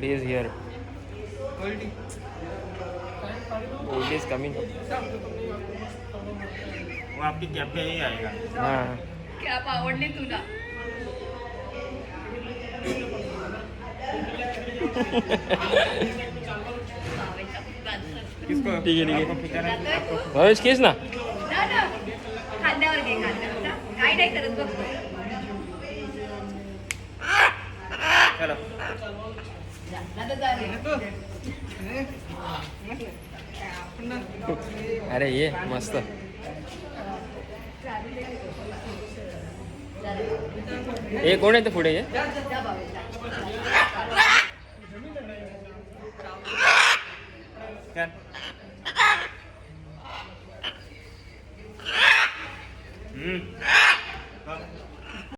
Old is here. Old is coming. वो आपकी कैब पे ही आएगा. हां. कॅप आवडली तुला. किसको? ठीक है, ठीक है. आपको खिंचाना है? आपको भावेश केस ना. खांद्यावर घे खांद्यावर. काय नाही करत बघ. चलो. आता जा रे. अरे ये मस्त. हे कोण आहे ते पुढे? हे जा बाबा. चल.